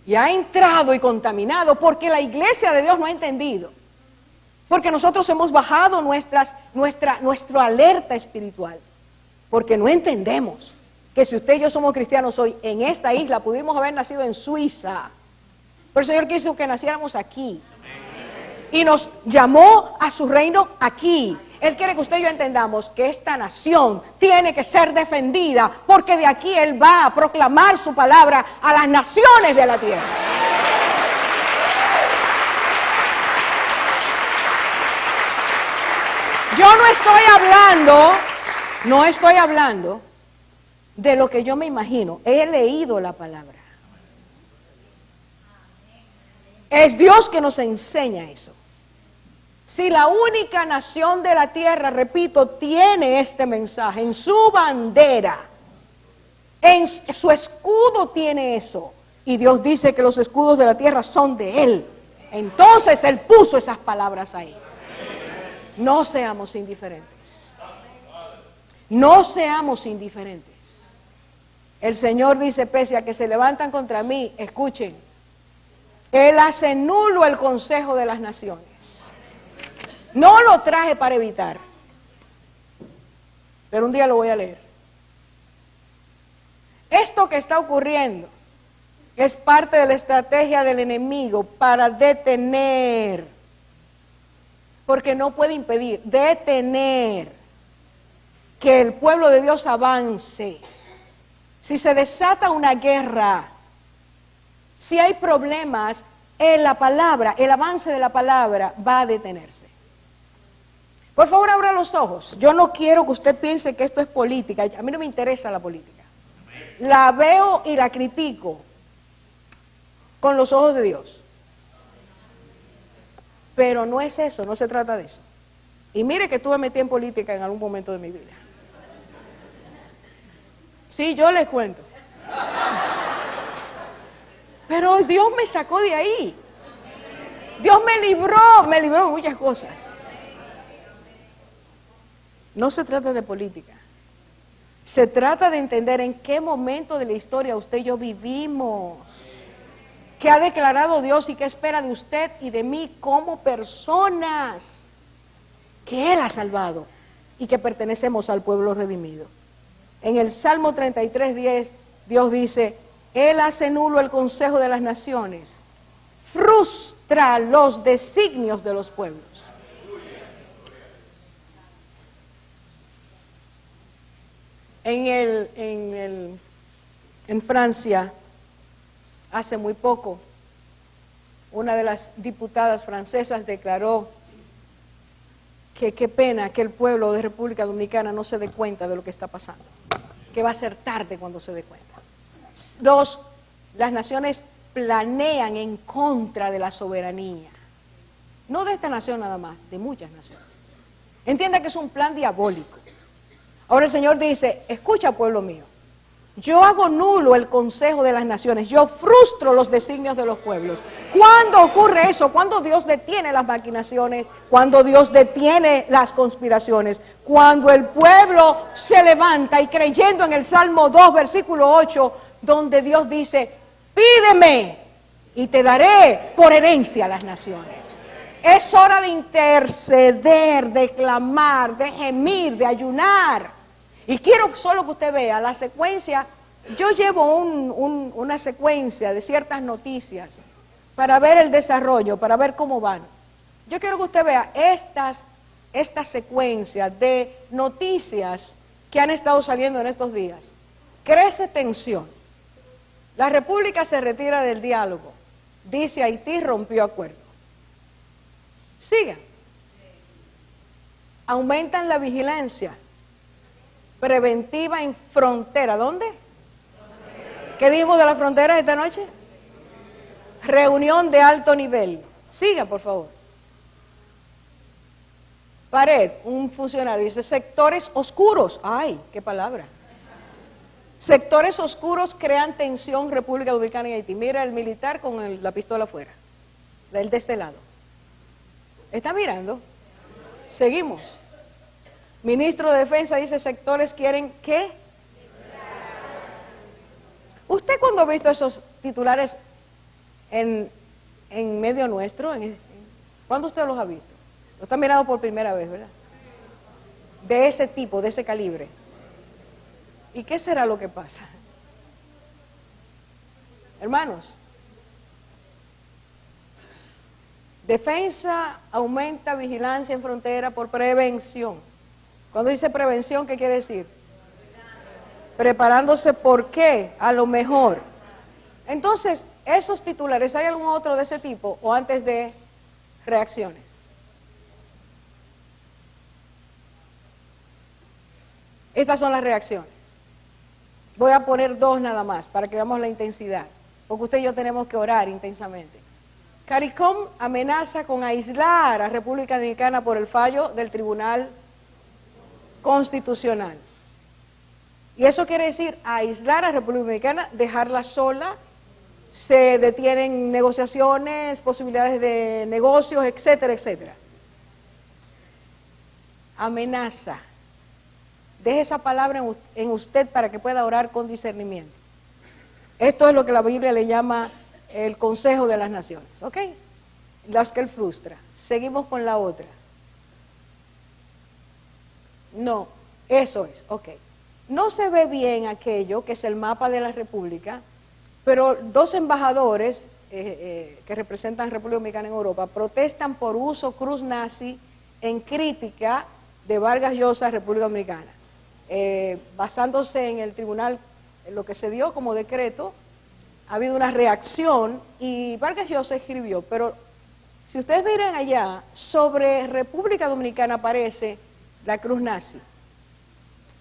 Y ha entrado y contaminado porque la iglesia de Dios no ha entendido. Porque nosotros hemos bajado nuestra alerta espiritual. Porque no entendemos que si usted y yo somos cristianos hoy en esta isla, pudimos haber nacido en Suiza. Pero el Señor quiso que naciéramos aquí. Y nos llamó a su reino aquí. Él quiere que usted y yo entendamos que esta nación tiene que ser defendida, porque de aquí Él va a proclamar su palabra a las naciones de la tierra. Yo no estoy hablando de lo que yo me imagino. He leído la palabra. Es Dios que nos enseña eso. Si la única nación de la tierra, repito, tiene este mensaje en su bandera, en su escudo tiene eso, y Dios dice que los escudos de la tierra son de Él, entonces Él puso esas palabras ahí. No seamos indiferentes. No seamos indiferentes. El Señor dice, pese a que se levantan contra mí, escuchen, Él hace nulo el consejo de las naciones. No lo traje para evitar, pero un día lo voy a leer. Esto que está ocurriendo es parte de la estrategia del enemigo para detener, porque no puede impedir, detener que el pueblo de Dios avance. Si se desata una guerra, si hay problemas, la palabra, el avance de la palabra va a detenerse. Por favor, abra los ojos. Yo no quiero que usted piense que esto es política. A mí no me interesa la política. La veo y la critico con los ojos de Dios. Pero no es eso, no se trata de eso. Y mire que tuve metida en política en algún momento de mi vida. Sí, yo les cuento. Pero Dios me sacó de ahí. Dios me libró de muchas cosas. No se trata de política. Se trata de entender en qué momento de la historia usted y yo vivimos. ¿Qué ha declarado Dios y qué espera de usted y de mí como personas que Él ha salvado y que pertenecemos al pueblo redimido? En el Salmo 33:10, Dios dice, Él hace nulo el consejo de las naciones, frustra los designios de los pueblos. En Francia, hace muy poco, una de las diputadas francesas declaró que qué pena que el pueblo de República Dominicana no se dé cuenta de lo que está pasando, que va a ser tarde cuando se dé cuenta. Las naciones planean en contra de la soberanía, no de esta nación nada más, de muchas naciones. Entienda que es un plan diabólico. Ahora el Señor dice, escucha pueblo mío, yo hago nulo el consejo de las naciones, yo frustro los designios de los pueblos. ¿Cuándo ocurre eso? Cuando Dios detiene las maquinaciones, cuando Dios detiene las conspiraciones, cuando el pueblo se levanta y creyendo en el Salmo 2, versículo 8, donde Dios dice, pídeme y te daré por herencia a las naciones. Es hora de interceder, de clamar, de gemir, de ayunar. Y quiero solo que usted vea la secuencia. Yo llevo una secuencia de ciertas noticias para ver el desarrollo, para ver cómo van. Yo quiero que usted vea esta secuencia de noticias que han estado saliendo en estos días. Crece tensión. La República se retira del diálogo. Dice Haití rompió acuerdo. Sigan. Aumentan la vigilancia preventiva en frontera. ¿Dónde? ¿Qué dijimos de la frontera esta noche? Reunión de alto nivel. Siga, por favor. Pared, un funcionario, dice sectores oscuros. ¡Ay, qué palabra! Sectores oscuros crean tensión República Dominicana y Haití. Mira el militar con la pistola afuera. El de este lado. ¿Está mirando? Seguimos. Ministro de Defensa dice sectores quieren ¿qué? ¿Usted cuando ha visto esos titulares en medio nuestro? ¿Cuándo usted los ha visto? Lo está mirando por primera vez, ¿verdad? De ese tipo, de ese calibre. ¿Y qué será lo que pasa? Hermanos, defensa aumenta vigilancia en frontera por prevención. Cuando dice prevención, ¿qué quiere decir? Preparándose, ¿por qué? A lo mejor. Entonces, esos titulares, ¿hay algún otro de ese tipo o antes de reacciones? Estas son las reacciones. Voy a poner dos nada más para que veamos la intensidad, porque usted y yo tenemos que orar intensamente. CARICOM amenaza con aislar a República Dominicana por el fallo del Tribunal Constitucional. Y eso quiere decir aislar a República Dominicana, dejarla sola, se detienen negociaciones, posibilidades de negocios, etcétera, etcétera. Amenaza. Deje esa palabra en usted para que pueda orar con discernimiento. Esto es lo que la Biblia le llama el Consejo de las Naciones, ¿ok? Las que él frustra. Seguimos con la otra. No, eso es, ok. No se ve bien aquello que es el mapa de la República, pero dos embajadores que representan República Dominicana en Europa protestan por uso cruz nazi en crítica de Vargas Llosa, República Dominicana. Basándose en el tribunal, en lo que se dio como decreto, ha habido una reacción y Vargas Llosa escribió, pero si ustedes miran allá, sobre República Dominicana aparece la cruz nazi.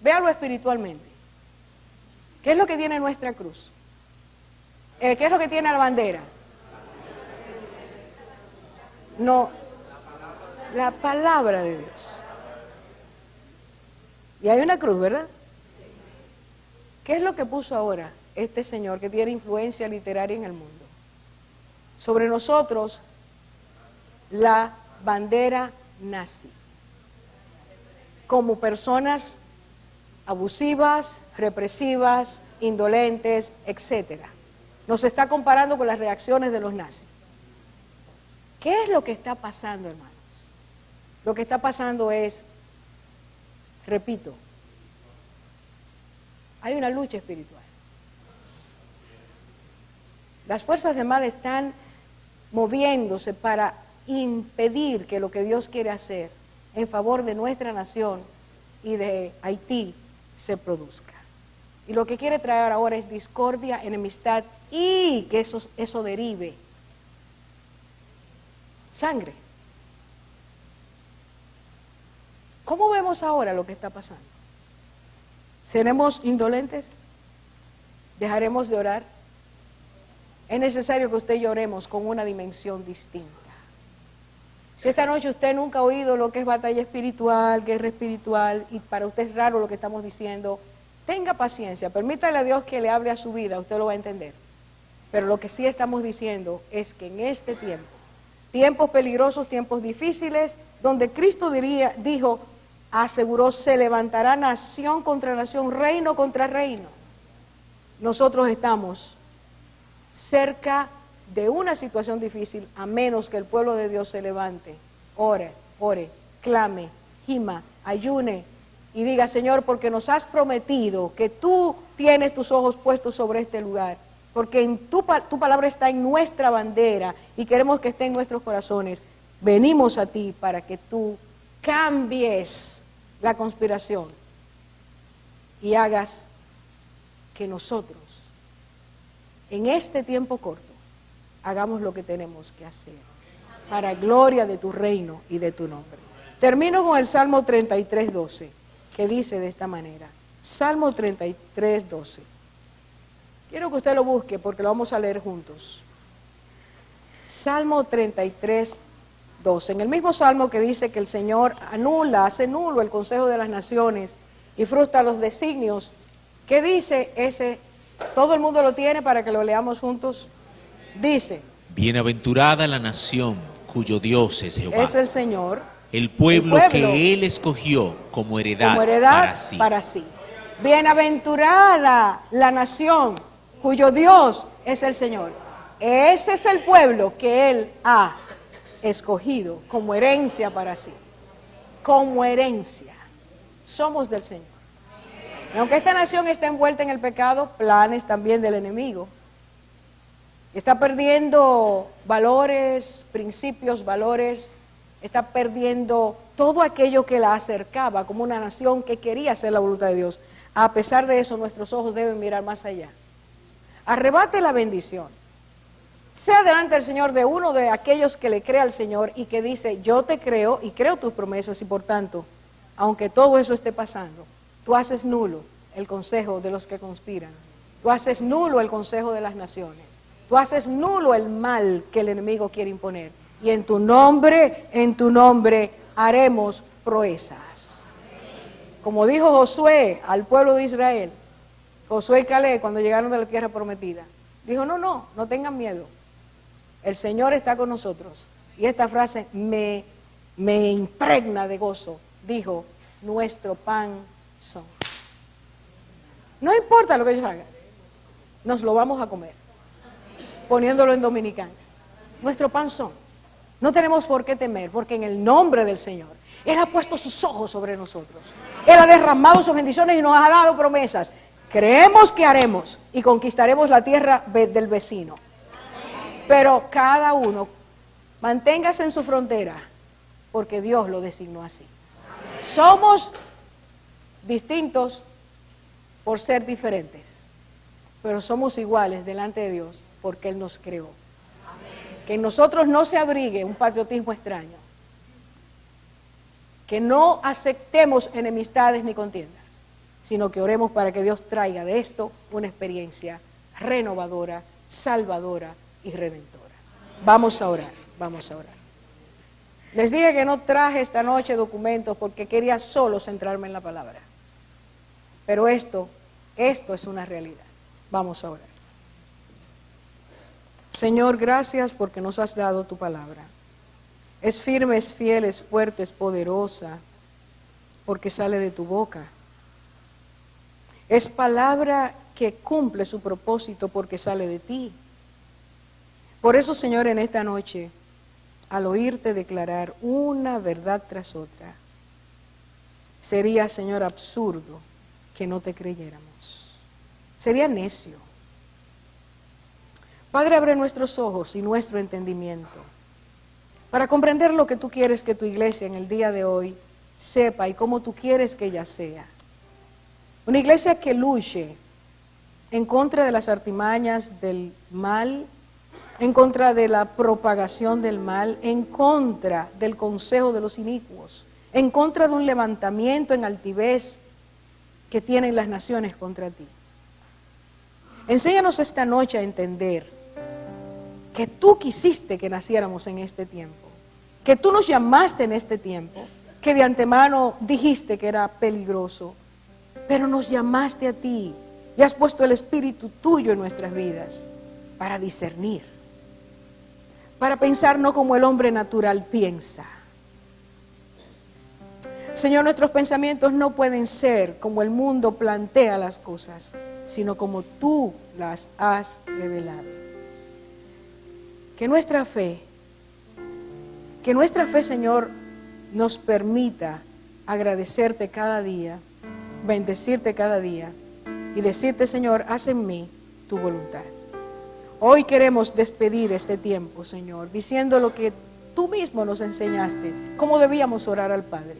Véalo espiritualmente. ¿Qué es lo que tiene nuestra cruz? ¿Qué es lo que tiene la bandera? No, la palabra de Dios. Y hay una cruz, ¿verdad? ¿Qué es lo que puso ahora este señor que tiene influencia literaria en el mundo? Sobre nosotros, la bandera nazi. Como personas abusivas, represivas, indolentes, etcétera. Nos está comparando con las reacciones de los nazis. ¿Qué es lo que está pasando, hermanos? Lo que está pasando es, repito, hay una lucha espiritual. Las fuerzas del mal están moviéndose para impedir que lo que Dios quiere hacer en favor de nuestra nación y de Haití se produzca. Y lo que quiere traer ahora es discordia, enemistad y que eso derive sangre. ¿Cómo vemos ahora lo que está pasando? ¿Seremos indolentes? ¿Dejaremos de orar? Es necesario que usted y yo oremos con una dimensión distinta. Si esta noche usted nunca ha oído lo que es batalla espiritual, guerra espiritual, y para usted es raro lo que estamos diciendo, tenga paciencia, permítale a Dios que le hable a su vida, usted lo va a entender. Pero lo que sí estamos diciendo es que en este tiempo, tiempos peligrosos, tiempos difíciles, donde Cristo dijo, aseguró, se levantará nación contra nación, reino contra reino. Nosotros estamos cerca de una situación difícil, a menos que el pueblo de Dios se levante, ore, clame, gima, ayune y diga, Señor, porque nos has prometido que tú tienes tus ojos puestos sobre este lugar, porque en tu palabra está en nuestra bandera y queremos que esté en nuestros corazones. Venimos a ti para que tú cambies la conspiración y hagas que nosotros, en este tiempo corto, hagamos lo que tenemos que hacer para gloria de tu reino y de tu nombre. Termino con el Salmo 33:12, que dice de esta manera. Salmo 33:12. Quiero que usted lo busque porque lo vamos a leer juntos. Salmo 33:12. En el mismo salmo que dice que el Señor hace nulo el consejo de las naciones y frustra los designios. ¿Qué dice ese? Todo el mundo lo tiene para que lo leamos juntos. Dice: bienaventurada la nación cuyo Dios es Jehová. Es el Señor. El pueblo que Él escogió como heredad para sí. Bienaventurada la nación cuyo Dios es el Señor. Ese es el pueblo que Él ha escogido como herencia para sí. Como herencia. Somos del Señor. Y aunque esta nación está envuelta en el pecado, planes también del enemigo. Está perdiendo valores, principios, valores. Está perdiendo todo aquello que la acercaba como una nación que quería hacer la voluntad de Dios. A pesar de eso, nuestros ojos deben mirar más allá. Arrebate la bendición. Sea delante del Señor de uno de aquellos que le cree al Señor y que dice, yo te creo y creo tus promesas y por tanto, aunque todo eso esté pasando, tú haces nulo el consejo de los que conspiran. Tú haces nulo el consejo de las naciones. Tú haces nulo el mal que el enemigo quiere imponer. Y en tu nombre haremos proezas. Como dijo Josué al pueblo de Israel, Josué y Caleb cuando llegaron de la tierra prometida, dijo, no tengan miedo. El Señor está con nosotros. Y esta frase me impregna de gozo. Dijo, nuestro pan son. No importa lo que ellos hagan, nos lo vamos a comer. Poniéndolo en dominicano. Nuestro pan son. No tenemos por qué temer, porque en el nombre del Señor, Él ha puesto sus ojos sobre nosotros. Él ha derramado sus bendiciones y nos ha dado promesas. Creemos que haremos y conquistaremos la tierra del vecino. Pero cada uno, manténgase en su frontera, porque Dios lo designó así. Somos distintos por ser diferentes, pero somos iguales delante de Dios, porque Él nos creó. Que en nosotros no se abrigue un patriotismo extraño. Que no aceptemos enemistades ni contiendas, sino que oremos para que Dios traiga de esto una experiencia renovadora, salvadora y redentora. Vamos a orar, vamos a orar. Les dije que no traje esta noche documentos porque quería solo centrarme en la palabra. Pero esto es una realidad. Vamos a orar. Señor, gracias porque nos has dado tu palabra. Es firme, es fiel, es fuerte, es poderosa, porque sale de tu boca. Es palabra que cumple su propósito porque sale de ti. Por eso, Señor, en esta noche, al oírte declarar una verdad tras otra, sería, Señor, absurdo que no te creyéramos. Sería necio. Padre, abre nuestros ojos y nuestro entendimiento para comprender lo que tú quieres que tu iglesia en el día de hoy sepa y cómo tú quieres que ella sea. Una iglesia que luche en contra de las artimañas del mal, en contra de la propagación del mal, en contra del consejo de los inicuos, en contra de un levantamiento en altivez que tienen las naciones contra ti. Enséñanos esta noche a entender que tú quisiste que naciéramos en este tiempo, que tú nos llamaste en este tiempo, que de antemano dijiste que era peligroso, pero nos llamaste a ti y has puesto el Espíritu tuyo en nuestras vidas para discernir, para pensar no como el hombre natural piensa. Señor, nuestros pensamientos no pueden ser como el mundo plantea las cosas, sino como tú las has revelado. Que nuestra fe, Señor, nos permita agradecerte cada día, bendecirte cada día y decirte, Señor, haz en mí tu voluntad. Hoy queremos despedir este tiempo, Señor, diciendo lo que tú mismo nos enseñaste, cómo debíamos orar al Padre.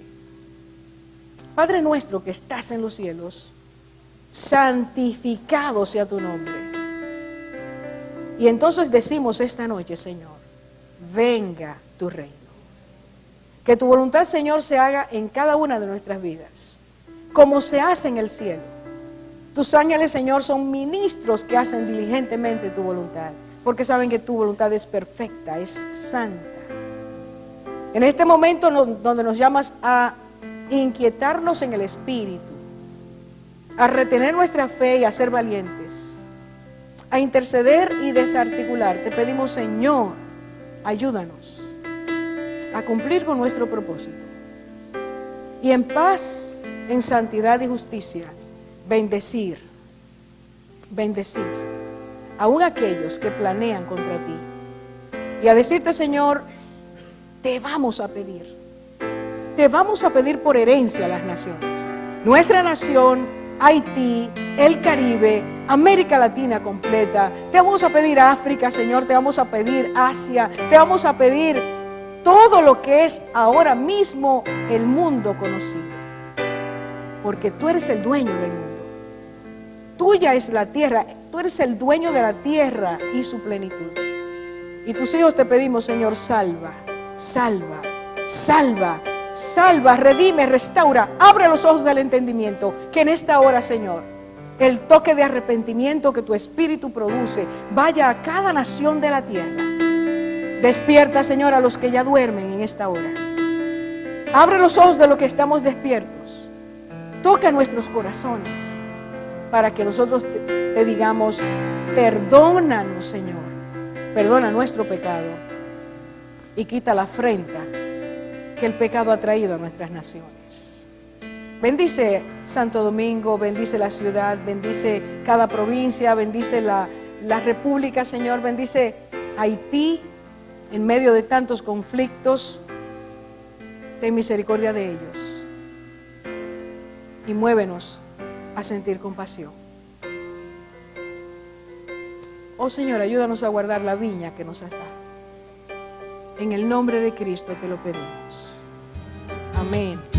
Padre nuestro que estás en los cielos, santificado sea tu nombre. Y entonces decimos esta noche, Señor, venga tu reino. Que tu voluntad, Señor, se haga en cada una de nuestras vidas, como se hace en el cielo. Tus ángeles, Señor, son ministros que hacen diligentemente tu voluntad, porque saben que tu voluntad es perfecta, es santa. En este momento donde nos llamas a inquietarnos en el espíritu, a retener nuestra fe y a ser valientes, a interceder y desarticular, te pedimos, Señor, ayúdanos a cumplir con nuestro propósito y en paz, en santidad y justicia, bendecir aún aquellos que planean contra ti. Y a decirte, Señor, te vamos a pedir por herencia a las naciones. Nuestra nación, Haití, el Caribe, América Latina completa. Te vamos a pedir África, Señor, te vamos a pedir Asia, te vamos a pedir todo lo que es ahora mismo el mundo conocido. Porque tú eres el dueño del mundo. Tuya es la tierra, tú eres el dueño de la tierra y su plenitud. Y tus hijos te pedimos, Señor, salva, salva, salva, salva, redime, restaura, abre los ojos del entendimiento, que en esta hora, Señor, el toque de arrepentimiento que tu Espíritu produce vaya a cada nación de la tierra. Despierta, Señor, a los que ya duermen en esta hora. Abre los ojos de los que estamos despiertos. Toca nuestros corazones para que nosotros te digamos, perdónanos, Señor, perdona nuestro pecado y quita la afrenta que el pecado ha traído a nuestras naciones. Bendice Santo Domingo, bendice la ciudad, bendice cada provincia, bendice la república, Señor, bendice Haití en medio de tantos conflictos. Ten misericordia de ellos y muévenos a sentir compasión. Oh Señor, ayúdanos a guardar la viña que nos has dado. En el nombre de Cristo te lo pedimos. Amén.